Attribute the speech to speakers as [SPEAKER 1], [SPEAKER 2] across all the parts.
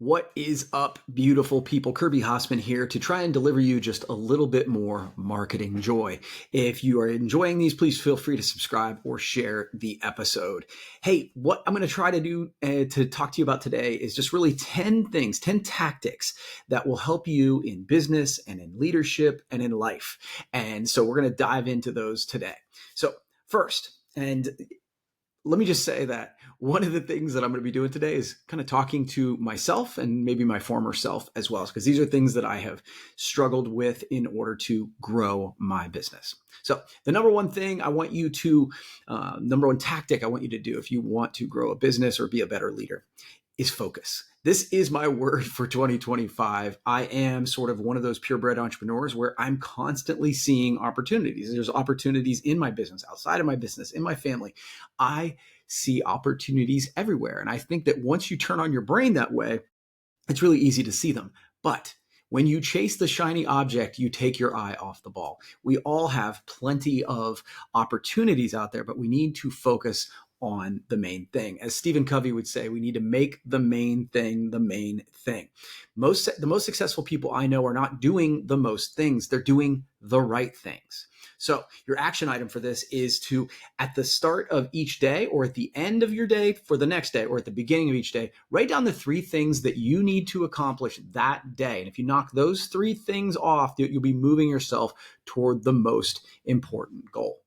[SPEAKER 1] What is up, beautiful people? Kirby Hasseman here to try and deliver you just a little bit more marketing joy. If you are enjoying these, please feel free to subscribe or share the episode. Hey, what I'm going to try to do to talk to you about today is just really 10 things, 10 tactics that will help you in business and in leadership and in life. And so we're going to dive into those today. So first, and let me just say that one of the things that I'm going to be doing today is kind of talking to myself and maybe my former self as well, because these are things that I have struggled with in order to grow my business. So the number one thing I want you to, number one tactic I want you to do if you want to grow a business or be a better leader is focus. This is my word for 2025. I am sort of one of those purebred entrepreneurs where I'm constantly seeing opportunities. There's opportunities in my business, outside of my business, in my family. I see opportunities everywhere. And I think that once you turn on your brain that way, it's really easy to see them. But when you chase the shiny object, you take your eye off the ball. We all have plenty of opportunities out there, but we need to focus on the main thing. As Stephen Covey would say, we need to make the main thing the main thing. The most successful people I know are not doing the most things. They're doing the right things. So your action item for this is to, at the start of each day or at the end of your day for the next day or at the beginning of each day, write down the 3 things that you need to accomplish that day. And if you knock those 3 things off, you'll be moving yourself toward the most important goal.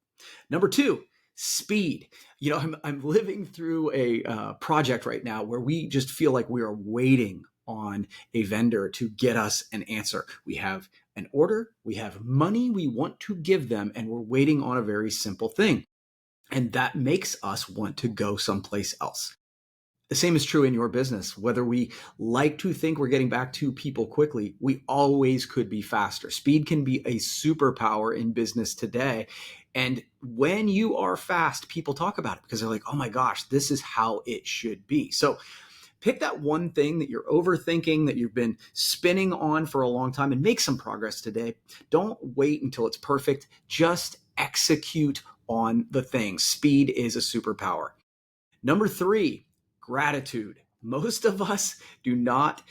[SPEAKER 1] Number 2, speed. I'm living through a project right now where we just feel like we are waiting on a vendor to get us an answer. We have an order, we have money we want to give them, and we're waiting on a very simple thing. And that makes us want to go someplace else. The same is true in your business. Whether we like to think we're getting back to people quickly, we always could be faster. Speed can be a superpower in business today. And when you are fast, people talk about it because they're like, oh my gosh, this is how it should be. So pick that one thing that you're overthinking, that you've been spinning on for a long time, and make some progress today. Don't wait until it's perfect. Just execute on the thing. Speed is a superpower. Number 3, gratitude. Most of us do not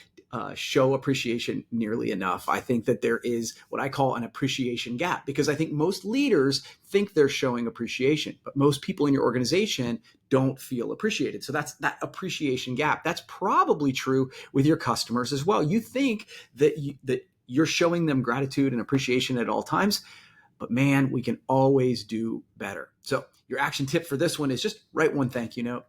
[SPEAKER 1] show appreciation nearly enough. I think that there is what I call an appreciation gap, because I think most leaders think they're showing appreciation, but most people in your organization don't feel appreciated. So that's that appreciation gap. That's probably true with your customers as well. You think that you're showing them gratitude and appreciation at all times, but man, we can always do better. So your action tip for this one is just write one thank you note.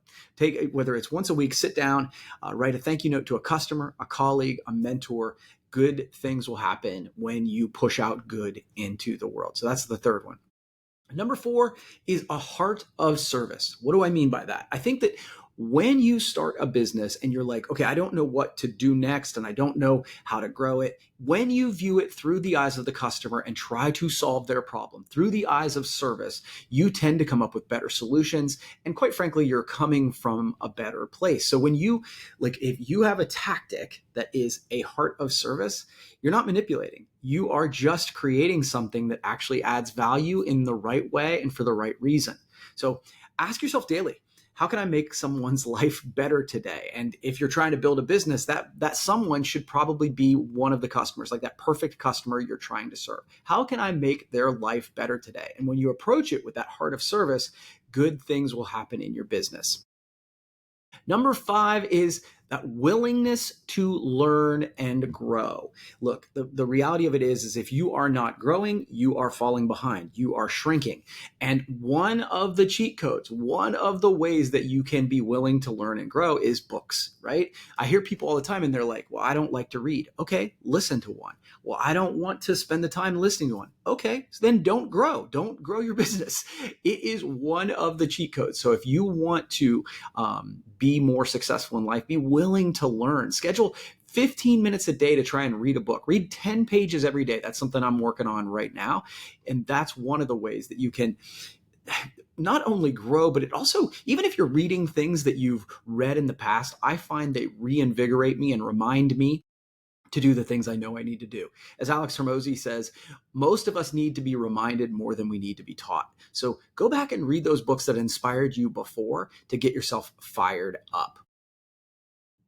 [SPEAKER 1] Whether it's once a week, sit down, write a thank you note to a customer, a colleague, a mentor. Good things will happen when you push out good into the world. So that's the third one. Number 4 is a heart of service. What do I mean by that? I think that when you start a business and you're like, okay, I don't know what to do next and I don't know how to grow it, when you view it through the eyes of the customer and try to solve their problem through the eyes of service, you tend to come up with better solutions. And quite frankly, you're coming from a better place. So when if you have a tactic that is a heart of service, you're not manipulating. You are just creating something that actually adds value in the right way and for the right reason. So ask yourself daily, how can I make someone's life better today? And if you're trying to build a business, that someone should probably be one of the customers, like that perfect customer you're trying to serve. How can I make their life better today? And when you approach it with that heart of service, good things will happen in your business. Number 5 is that willingness to learn and grow. Look, the reality of it is if you are not growing, you are falling behind. You are shrinking. And one of the cheat codes, one of the ways that you can be willing to learn and grow is books, right? I hear people all the time and they're like, well, I don't like to read. Okay, listen to one. Well, I don't want to spend the time listening to one. Okay, so then don't grow. Don't grow your business. It is one of the cheat codes. So if you want to be more successful in life, be willing to learn. Schedule 15 minutes a day to try and read a book. Read 10 pages every day. That's something I'm working on right now. And that's one of the ways that you can not only grow, but it also, even if you're reading things that you've read in the past, I find they reinvigorate me and remind me to do the things I know I need to do. As Alex Hormozy says, most of us need to be reminded more than we need to be taught. So go back and read those books that inspired you before to get yourself fired up.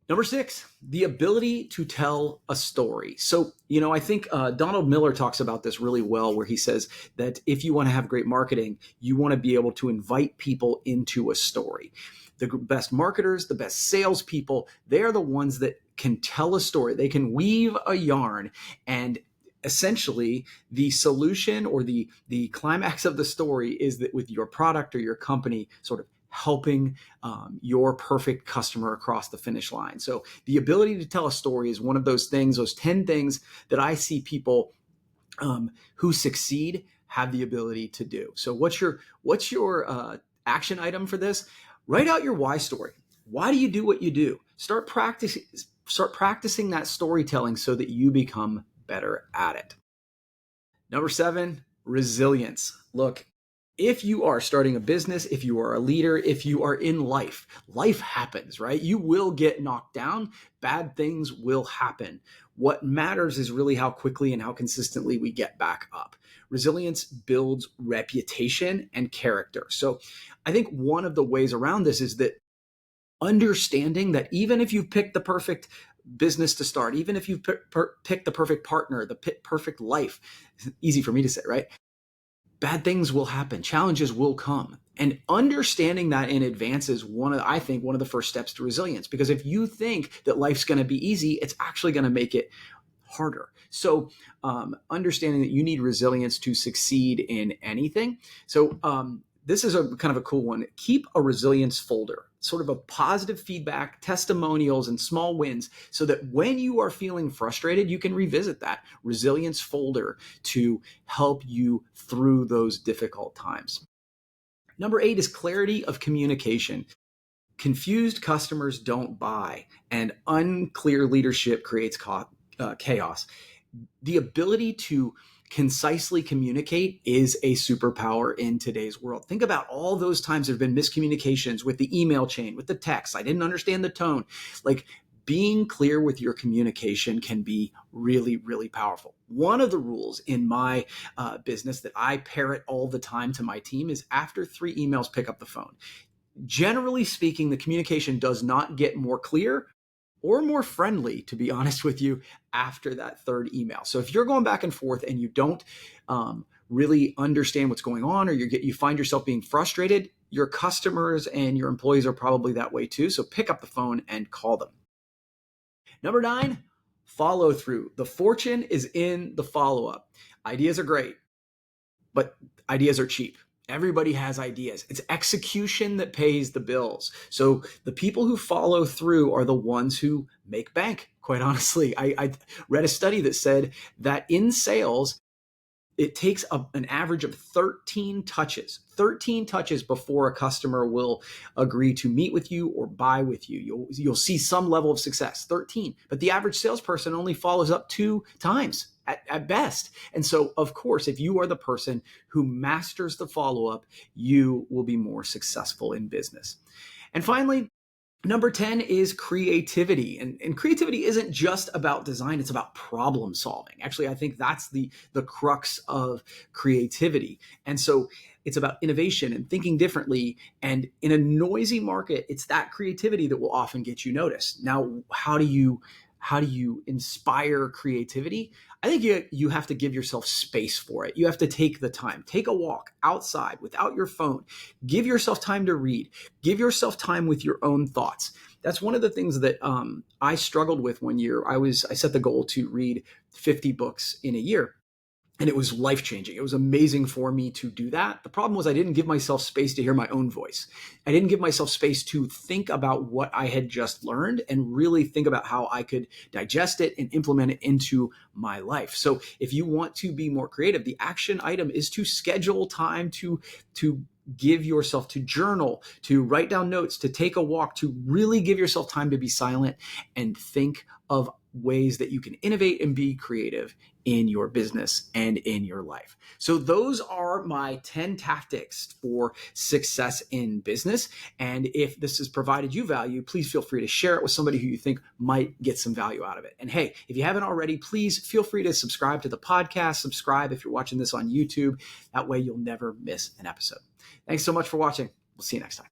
[SPEAKER 1] Number 6, the ability to tell a story. So, I think Donald Miller talks about this really well, where he says that if you want to have great marketing, you want to be able to invite people into a story. The best marketers, the best salespeople, they are the ones that can tell a story. They can weave a yarn, and essentially the solution or the climax of the story is that with your product or your company sort of helping your perfect customer across the finish line. So the ability to tell a story is one of those things, those 10 things that I see people who succeed have the ability to do. So what's your action item for this? Write out your why story. Why do you do what you do? Start practicing that storytelling so that you become better at it. Number 7, resilience. Look, if you are starting a business, if you are a leader, if you are in life, life happens, right? You will get knocked down. Bad things will happen. What matters is really how quickly and how consistently we get back up. Resilience builds reputation and character. So I think one of the ways around this is that understanding that even if you've picked the perfect business to start, even if you've picked the perfect partner, the perfect life, easy for me to say, right? Bad things will happen. Challenges will come. And understanding that in advance is I think one of the first steps to resilience. Because if you think that life's going to be easy, it's actually going to make it harder. So understanding that you need resilience to succeed in anything. So this is a kind of a cool one. Keep a resilience folder, sort of a positive feedback, testimonials, and small wins, so that when you are feeling frustrated, you can revisit that resilience folder to help you through those difficult times. Number 8 is clarity of communication. Confused customers don't buy, and unclear leadership creates chaos. The ability to concisely communicate is a superpower in today's world. Think about all those times there have been miscommunications with the email chain, with the text. I didn't understand the tone. Like, being clear with your communication can be really, really powerful. One of the rules in my business that I parrot all the time to my team is after 3 emails, pick up the phone. Generally speaking, the communication does not get more clear or more friendly, to be honest with you, after that 3rd email. So if you're going back and forth and you don't really understand what's going on, or you find yourself being frustrated, your customers and your employees are probably that way too. So pick up the phone and call them. Number 9, follow through. The fortune is in the follow-up. Ideas are great, but ideas are cheap. Everybody has ideas. It's execution that pays the bills. So the people who follow through are the ones who make bank, quite honestly. I read a study that said that in sales, it takes an average of 13 touches before a customer will agree to meet with you or buy with you. You'll see some level of success, 13. But the average salesperson only follows up 2 times at best. And so, of course, if you are the person who masters the follow-up, you will be more successful in business. And finally, number 10 is creativity. And creativity isn't just about design, it's about problem solving. Actually, I think that's the crux of creativity. And so it's about innovation and thinking differently. And in a noisy market, it's that creativity that will often get you noticed. Now, how do you inspire creativity? I think you have to give yourself space for it. You have to take the time. Take a walk outside without your phone. Give yourself time to read. Give yourself time with your own thoughts. That's one of the things that I struggled with one year. I set the goal to read 50 books in a year. And it was life-changing. It was amazing for me to do that. The problem was I didn't give myself space to hear my own voice. I didn't give myself space to think about what I had just learned and really think about how I could digest it and implement it into my life. So if you want to be more creative, the action item is to schedule time to give yourself, to journal, to write down notes, to take a walk, to really give yourself time to be silent and think of ways that you can innovate and be creative in your business and in your life. So those are my 10 tactics for success in business. And if this has provided you value, please feel free to share it with somebody who you think might get some value out of it. And hey, if you haven't already, please feel free to subscribe to the podcast. Subscribe if you're watching this on YouTube. That way you'll never miss an episode. Thanks so much for watching. We'll see you next time.